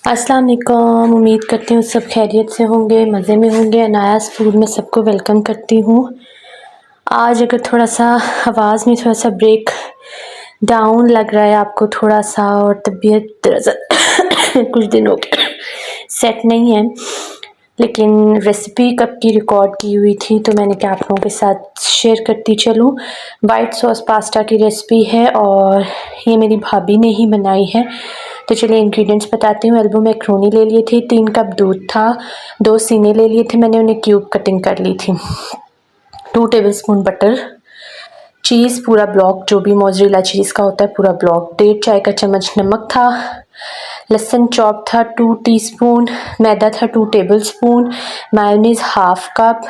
अस्सलाम वालेकुम। उम्मीद करती हूँ सब खैरियत से होंगे, मज़े में होंगे। अनायास फूड में सबको वेलकम करती हूँ। आज अगर थोड़ा सा आवाज़ में थोड़ा सा ब्रेक डाउन लग रहा है आपको थोड़ा सा, और तबीयत दरअसल कुछ दिन हो गए सेट नहीं है, लेकिन रेसिपी कब की रिकॉर्ड की हुई थी तो मैंने क्या आप लोगों के साथ शेयर करती चलूँ। वाइट सॉस पास्ता की रेसिपी है और ये मेरी भाभी ने ही बनाई है। तो चलिए इंग्रेडिएंट्स बताती हूँ। एल्बो मैक्रोनी ले लिए थे, 3 कप दूध था, 2 सीने ले लिए थे मैंने, उन्हें क्यूब कटिंग कर ली थी। 2 टेबलस्पून बटर, चीज़ पूरा ब्लॉक, जो भी मोज़रेला चीज़ का होता है पूरा ब्लॉक, 1.5 चाय का चम्मच नमक था, लहसुन चॉप था 2 टीस्पून, मैदा था 2 टेबलस्पून, मायोनीज़ हाफ कप,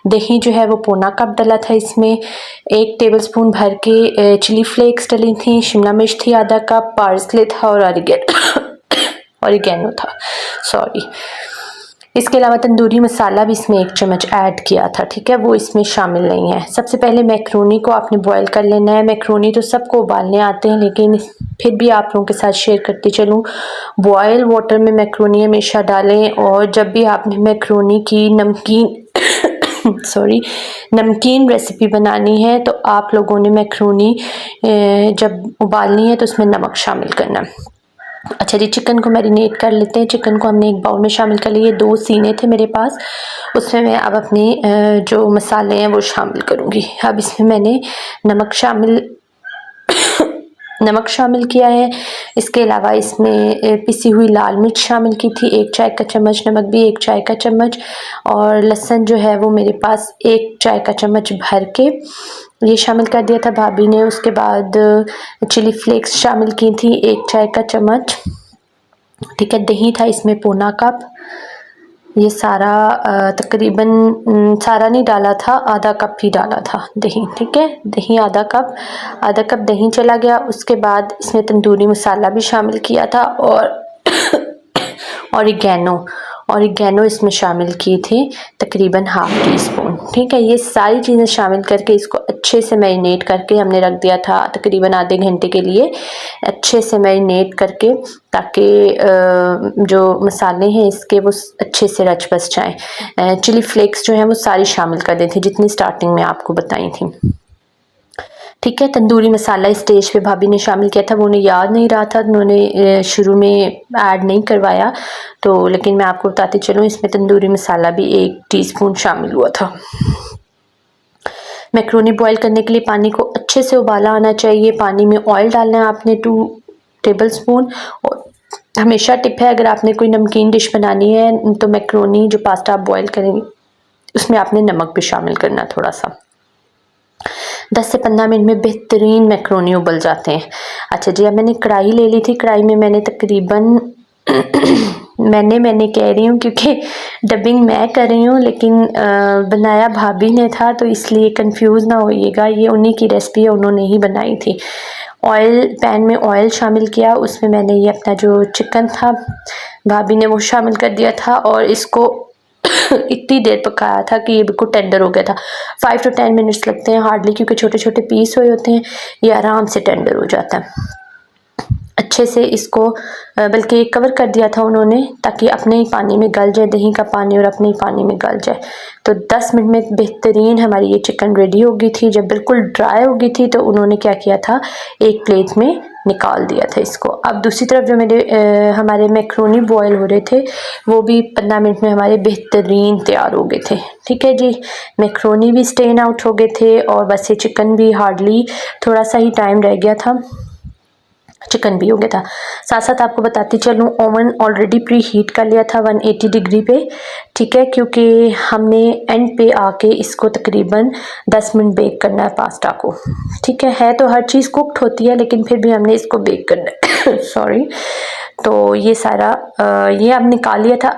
दही जो है वो पौना कप डला था इसमें, 1 टेबलस्पून भर के चिली फ्लेक्स डली थी, शिमला मिर्च थी आधा कप, पार्सले था और ऑरिगेनो था, सॉरी। इसके अलावा तंदूरी मसाला भी इसमें 1 चम्मच ऐड किया था, ठीक है, वो इसमें शामिल नहीं है। सबसे पहले मैक्रोनी को आपने बॉयल कर लेना है। मैक्रोनी तो सबको उबालने आते हैं, लेकिन फिर भी आप लोगों के साथ शेयर करती चलूँ। बॉयल वाटर में मैक्रोनी हमेशा डालें, और जब भी आपने मैक्रोनी की नमकीन नमकीन रेसिपी बनानी है तो आप लोगों ने मैक्रोनी जब उबालनी है तो उसमें नमक शामिल करना। अच्छा जी, चिकन को मैरिनेट कर लेते हैं। चिकन को हमने एक बाउल में शामिल कर लिए। 2 सीने थे मेरे पास, उसमें मैं अब अपने जो मसाले हैं वो शामिल करूँगी। अब इसमें मैंने नमक शामिल किया है। इसके अलावा इसमें पिसी हुई लाल मिर्च शामिल की थी, 1 चाय का चम्मच, नमक भी 1 चाय का चम्मच, और लहसुन जो है वो मेरे पास 1 चाय का चम्मच भर के ये शामिल कर दिया था भाभी ने। उसके बाद चिली फ्लेक्स शामिल की थी 1 चाय का चम्मच, ठीक है। दही था इसमें पौना कप। ये सारा तकरीबन सारा नहीं डाला था, आधा कप ही डाला था दही, ठीक है। दही आधा कप दही चला गया। उसके बाद इसमें तंदूरी मसाला भी शामिल किया था और ऑरिगेनो इसमें शामिल की थी, तकरीबन हाफ टी स्पून, ठीक है। ये सारी चीज़ें शामिल करके इसको अच्छे से मैरिनेट करके हमने रख दिया था तकरीबन आधे घंटे के लिए, अच्छे से मैरिनेट करके, ताकि जो मसाले हैं इसके वो अच्छे से रच बस जाएँ। चिली फ्लेक्स जो हैं वो सारी शामिल कर दी थी जितनी स्टार्टिंग में आपको बताई थी, ठीक है। तंदूरी मसाला इस स्टेज पे भाभी ने शामिल किया था, वो उन्हें याद नहीं रहा था, उन्होंने शुरू में ऐड नहीं करवाया, तो लेकिन मैं आपको बताती चलूँ इसमें तंदूरी मसाला भी 1 टीस्पून शामिल हुआ था। मैक्रोनी बॉईल करने के लिए पानी को अच्छे से उबाला आना चाहिए। पानी में ऑयल डालना है आपने 2 टेबलस्पून। और हमेशा टिप है, अगर आपने कोई नमकीन डिश बनानी है तो मैक्रोनी जो पास्ता आप बॉयल करेंगे उसमें आपने नमक भी शामिल करना थोड़ा सा। 10 से 15 मिनट में बेहतरीन मैक्रोनी उबल जाते हैं। अच्छा जी, अब मैंने कढ़ाई ले ली थी। कढ़ाई में मैंने तकरीबन मैंने कह रही हूँ क्योंकि डबिंग मैं कर रही हूँ, लेकिन बनाया भाभी ने था, तो इसलिए कंफ्यूज ना होइएगा, ये उन्हीं की रेसिपी है, उन्होंने ही बनाई थी। पैन में ऑयल शामिल किया, उसमें मैंने ये अपना जो चिकन था भाभी ने वो शामिल कर दिया था, और इसको इतनी देर पकाया था कि ये बिल्कुल टेंडर हो गया था। 5 to 10 मिनट्स लगते हैं हार्डली, क्योंकि छोटे छोटे पीस हुए होते हैं, ये आराम से टेंडर हो जाता है। अच्छे से इसको बल्कि कवर कर दिया था उन्होंने, ताकि अपने ही पानी में गल जाए, दही का पानी और अपने ही पानी में गल जाए। तो 10 मिनट में बेहतरीन हमारी ये चिकन रेडी हो गई थी। जब बिल्कुल ड्राई हो गई थी तो उन्होंने क्या किया था, एक प्लेट में निकाल दिया था इसको। अब दूसरी तरफ जो हमारे मैक्रोनी बॉयल हो रहे थे वो भी 15 मिनट में हमारे बेहतरीन तैयार हो गए थे, ठीक है जी। मैक्रोनी भी स्टेन आउट हो गए थे, और बस ये चिकन भी हार्डली थोड़ा सा ही टाइम रह गया था, चिकन भी हो गया था। साथ साथ आपको बताती चलूँ, ओवन ऑलरेडी प्री हीट कर लिया था 180 डिग्री पे, ठीक है, क्योंकि हमने एंड पे आके इसको तकरीबन 10 मिनट बेक करना है पास्ता को, ठीक है तो हर चीज़ कुक्ड होती है, लेकिन फिर भी हमने इसको बेक करना है सॉरी। तो ये सारा ये अब निकाल लिया था।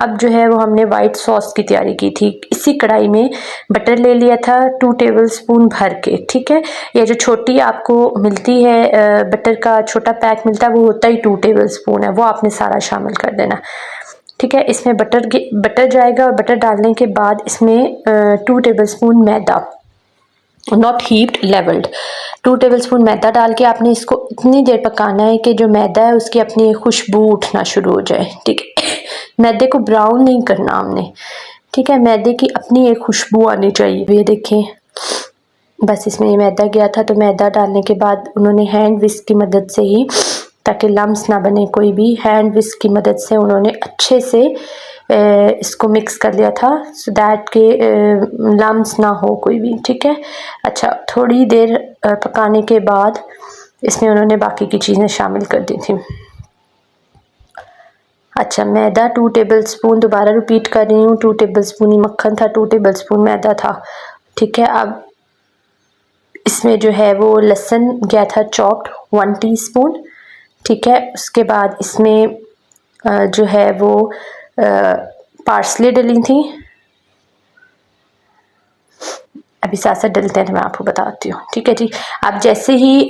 अब जो है वो हमने वाइट सॉस की तैयारी की थी। इसी कढ़ाई में बटर ले लिया था 2 टेबलस्पून भर के, ठीक है। ये जो छोटी आपको मिलती है बटर का छोटा पैक मिलता है, वो होता ही 2 टेबलस्पून है, वो आपने सारा शामिल कर देना, ठीक है। इसमें बटर जाएगा, और बटर डालने के बाद इसमें 2 tablespoon maida, not heaped, levelled, 2 tablespoon maida डाल के आपने इसको इतनी देर पकाना है कि जो मैदा है उसकी अपनी खुशबू उठना शुरू हो जाए। ठीक है, मैदे को ब्राउन नहीं करना हमने। ठीक है, मैदे की अपनी एक खुशबू आनी चाहिए। ये देखें, बस इसमें ये मैदा गया था, तो मैदा डालने के बाद उन्होंने हैंड विस्क की मदद से ही, ताकि लम्स ना बने कोई भी, हैंड विस्क की मदद से उन्होंने अच्छे से इसको मिक्स कर लिया था, सो दैट के लम्स ना हो कोई भी। ठीक है, अच्छा, थोड़ी देर पकाने के बाद इसमें उन्होंने बाकी की चीज़ें शामिल कर दी थी। अच्छा, मैदा 2 टेबलस्पून, दोबारा रिपीट कर रही हूँ, 2 टेबलस्पून ही मक्खन था, 2 टेबलस्पून मैदा था। ठीक है, अब इसमें जो है वो लहसुन गया था चॉप्ड 1 टीस्पून। ठीक है, उसके बाद इसमें जो है वो पार्सले डली थी, अभी साथ साथ डलते हैं तो मैं आपको बताती हूँ। ठीक है जी, अब जैसे ही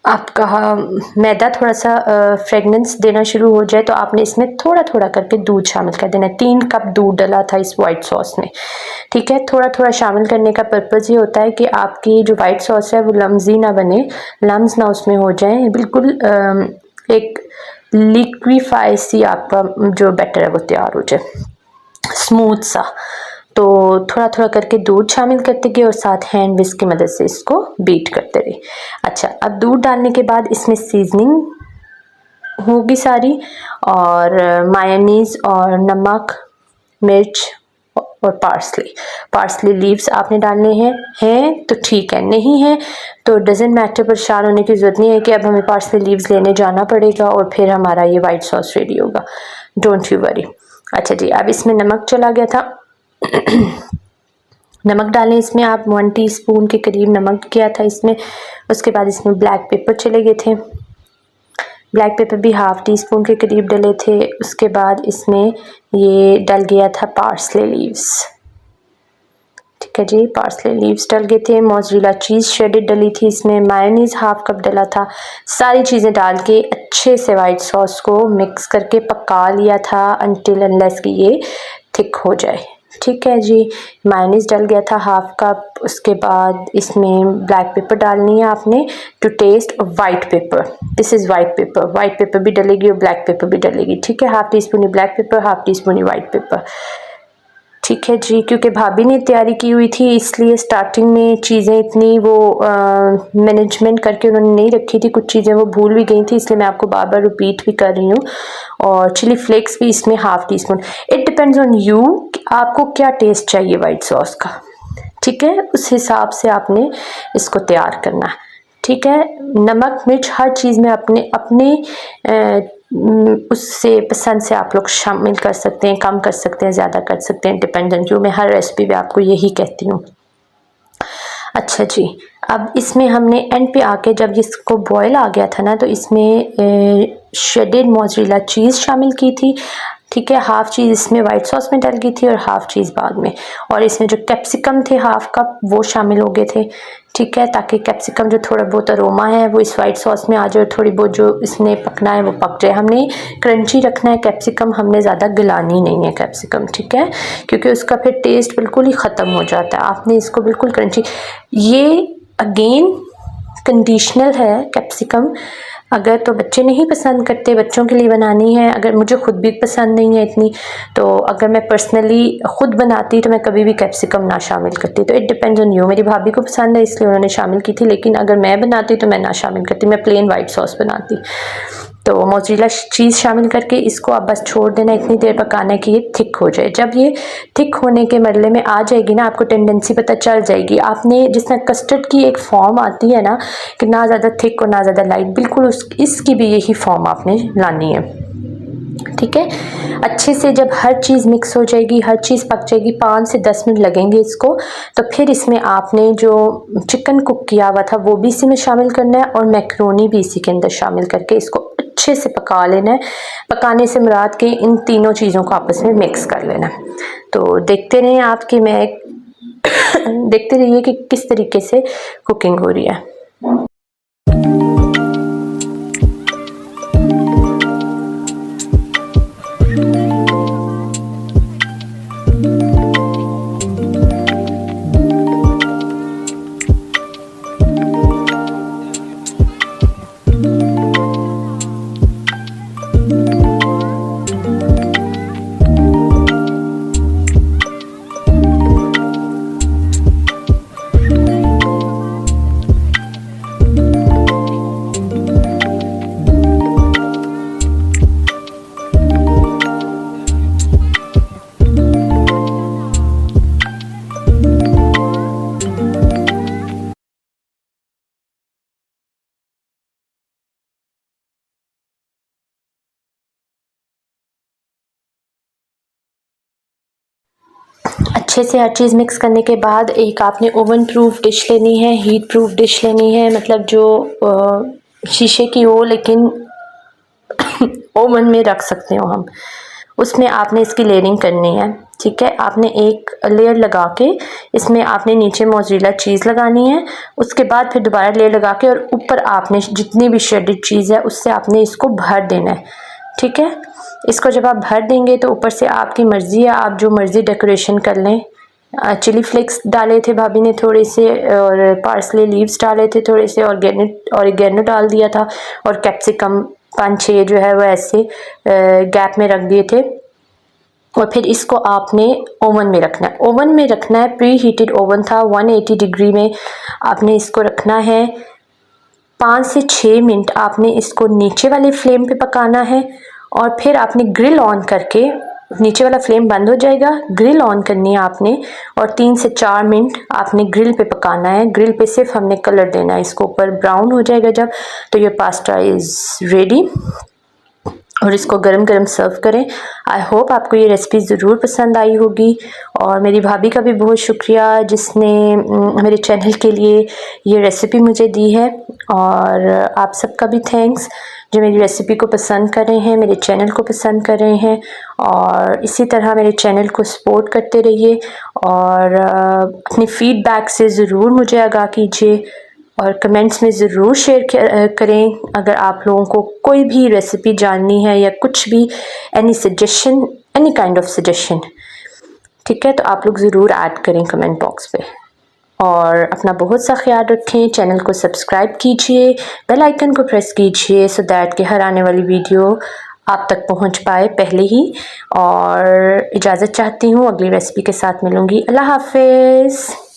आपका मैदा थोड़ा सा फ्रेगनेंस देना शुरू हो जाए तो आपने इसमें थोड़ा थोड़ा करके दूध शामिल कर देना है। 3 कप दूध डला था इस वाइट सॉस में। ठीक है, थोड़ा थोड़ा शामिल करने का पर्पज़ ये होता है कि आपकी जो वाइट सॉस है वो लम्जी ना बने, लम्स ना उसमें हो जाए, बिल्कुल एक लिक्विफाई सी आपका जो बैटर है वो तैयार हो जाए, स्मूथ सा। तो थोड़ा थोड़ा करके दूध शामिल करते गए और साथ हैंड विस्क की मदद से इसको बीट करते रहे। अच्छा, अब दूध डालने के बाद इसमें सीजनिंग होगी सारी, और मायोनीज़ और नमक, मिर्च और पार्सली लीव्स आपने डालने हैं तो ठीक है, नहीं है तो डजेंट मैटर, परेशान होने की ज़रूरत नहीं है कि अब हमें पार्सली लीव्स लेने जाना पड़ेगा और फिर हमारा ये वाइट सॉस रेडी होगा। Don't you worry. अच्छा जी, अब इसमें नमक चला गया था नमक डालें इसमें आप 1 टीस्पून के करीब नमक गया था इसमें। उसके बाद इसमें ब्लैक पेपर चले गए थे, ब्लैक पेपर भी ½ टीस्पून के करीब डले थे। उसके बाद इसमें ये डल गया था पार्सले लीव्स। ठीक है जी, पार्सले लीव्स डल गए थे। मोज़रेला चीज़ श्रेडेड डली थी इसमें, मायोनीज़ ½ कप डला था। सारी चीज़ें डाल के अच्छे से वाइट सॉस को मिक्स करके पका लिया था अनटिल अनलेस कि ये थिक हो जाए। ठीक है जी, मायोनीज़ डल गया था ½ कप। उसके बाद इसमें ब्लैक पेपर डालनी है आपने to test, white paper, this is white paper भी डलेगी और ब्लैक पेपर भी डलेगी। ठीक है, ½ teaspoon black pepper, ½ teaspoon white paper. ठीक है जी, क्योंकि भाभी ने तैयारी की हुई थी इसलिए स्टार्टिंग में चीज़ें इतनी वो मैनेजमेंट करके उन्होंने नहीं रखी थी, कुछ चीज़ें वो भूल भी गई थी, इसलिए मैं आपको बार बार रिपीट भी कर रही हूँ। और चिली फ्लेक्स भी इसमें ½ teaspoon. It depends on you कि आपको क्या टेस्ट चाहिए वाइट सॉस का। ठीक है, उस हिसाब से आपने इसको तैयार करना है। ठीक है, नमक मिर्च हर चीज़ में अपने अपने उससे पसंद से आप लोग शामिल कर सकते हैं, कम कर सकते हैं, ज़्यादा कर सकते हैं, डिपेंडेंट। मैं हर रेसिपी में आपको यही कहती हूँ। अच्छा जी, अब इसमें हमने एंड पे आके जब इसको बॉयल आ गया था ना, तो इसमें श्रेडेड मोज़रेला चीज़ शामिल की थी। ठीक है, ½ चीज़ इसमें वाइट सॉस में डल गई थी और ½ चीज़ बाद में। और इसमें जो कैप्सिकम थे ½ कप वो शामिल हो गए थे। ठीक है, ताकि कैप्सिकम जो थोड़ा बहुत अरोमा है वो इस वाइट सॉस में आ जाए और थोड़ी बहुत जो इसने पकना है वो पक जाए। हमने क्रंची रखना है कैप्सिकम, हमने ज़्यादा गलानी नहीं है कैप्सिकम। ठीक है, क्योंकि उसका फिर टेस्ट बिल्कुल ही ख़त्म हो जाता है। आपने इसको बिल्कुल क्रंची, ये अगेन कंडीशनल है कैप्सिकम। अगर तो बच्चे नहीं पसंद करते, बच्चों के लिए बनानी है, अगर मुझे खुद भी पसंद नहीं है इतनी, तो अगर मैं पर्सनली ख़ुद बनाती तो मैं कभी भी कैप्सिकम ना शामिल करती। तो इट डिपेंड्स ऑन यू। मेरी भाभी को पसंद है इसलिए उन्होंने शामिल की थी, लेकिन अगर मैं बनाती तो मैं ना शामिल करती, मैं प्लेन वाइट सॉस बनाती। तो मोज़रेला चीज़ शामिल करके इसको आप बस छोड़ देना, इतनी देर पकाना है कि ये थिक हो जाए। जब ये थिक होने के मरले में आ जाएगी ना, आपको टेंडेंसी पता चल जाएगी। आपने जिस तरह कस्टर्ड की एक फॉर्म आती है ना कि ना ज़्यादा थिक और ना ज़्यादा लाइट, बिल्कुल इसकी भी यही फॉर्म आपने लानी है। ठीक है, अच्छे से जब हर चीज़ मिक्स हो जाएगी, हर चीज़ पक जाएगी, 5 से 10 मिनट लगेंगे इसको, तो फिर इसमें आपने जो चिकन कुक किया हुआ था वो भी इसी में शामिल करना है और मैक्रोनी भी इसी के अंदर शामिल करके इसको अच्छे से पका लेना है। पकाने से मुराद के इन तीनों चीज़ों को आपस में मिक्स कर लेना है। तो देखते रहें आप कि मैं देखते रहिए कि किस तरीके से कुकिंग हो रही है। अच्छे से हर चीज़ मिक्स करने के बाद एक आपने ओवन प्रूफ डिश लेनी है, हीट प्रूफ डिश लेनी है, मतलब जो शीशे की हो लेकिन ओवन में रख सकते हो हम। उसमें आपने इसकी लेयरिंग करनी है, ठीक है। आपने एक लेयर लगा के इसमें आपने नीचे मोज़रेला चीज़ लगानी है, उसके बाद फिर दोबारा लेयर लगा के और ऊपर आपने जितनी भी शेडेड चीज़ है उससे आपने इसको भर देना है, ठीक है। इसको जब आप भर देंगे तो ऊपर से आपकी मर्ज़ी है, आप जो मर्ज़ी डेकोरेशन कर लें। चिली फ्लेक्स डाले थे भाभी ने थोड़े से, और पार्सले लीव्स डाले थे थोड़े से, ऑरिगेनो डाल दिया था, और कैप्सिकम 5-6 जो है वो ऐसे गैप में रख दिए थे। और फिर इसको आपने ओवन में रखना है। ओवन में रखना है, प्री हीटेड ओवन था, 180 डिग्री में आपने इसको रखना है। 5 से 6 मिनट आपने इसको नीचे वाले फ्लेम पे पकाना है, और फिर आपने ग्रिल ऑन करके, नीचे वाला फ्लेम बंद हो जाएगा, ग्रिल ऑन करनी है आपने, और 3 से 4 मिनट आपने ग्रिल पे पकाना है। ग्रिल पे सिर्फ हमने कलर देना है, इसको ऊपर ब्राउन हो जाएगा जब, तो ये पास्ता इज़ रेडी, और इसको गरम गरम सर्व करें। आई होप आपको ये रेसिपी ज़रूर पसंद आई होगी, और मेरी भाभी का भी बहुत शुक्रिया जिसने मेरे चैनल के लिए ये रेसिपी मुझे दी है, और आप सबका भी थैंक्स जो मेरी रेसिपी को पसंद कर रहे हैं, मेरे चैनल को पसंद कर रहे हैं, और इसी तरह मेरे चैनल को सपोर्ट करते रहिए, और अपनी फ़ीडबैक से ज़रूर मुझे आगाह कीजिए, और कमेंट्स में ज़रूर शेयर करें अगर आप लोगों को कोई भी रेसिपी जाननी है या कुछ भी, any suggestion, any kind of suggestion, ठीक है। तो आप लोग ज़रूर ऐड करें कमेंट बॉक्स पे, और अपना बहुत सा ख्याल रखें। चैनल को सब्सक्राइब कीजिए, बेल आइकन को प्रेस कीजिए, सो दैट कि हर आने वाली वीडियो आप तक पहुंच पाए पहले ही। और इजाज़त चाहती हूँ, अगली रेसिपी के साथ मिलूँगी। अल्लाह हाफ़िज़।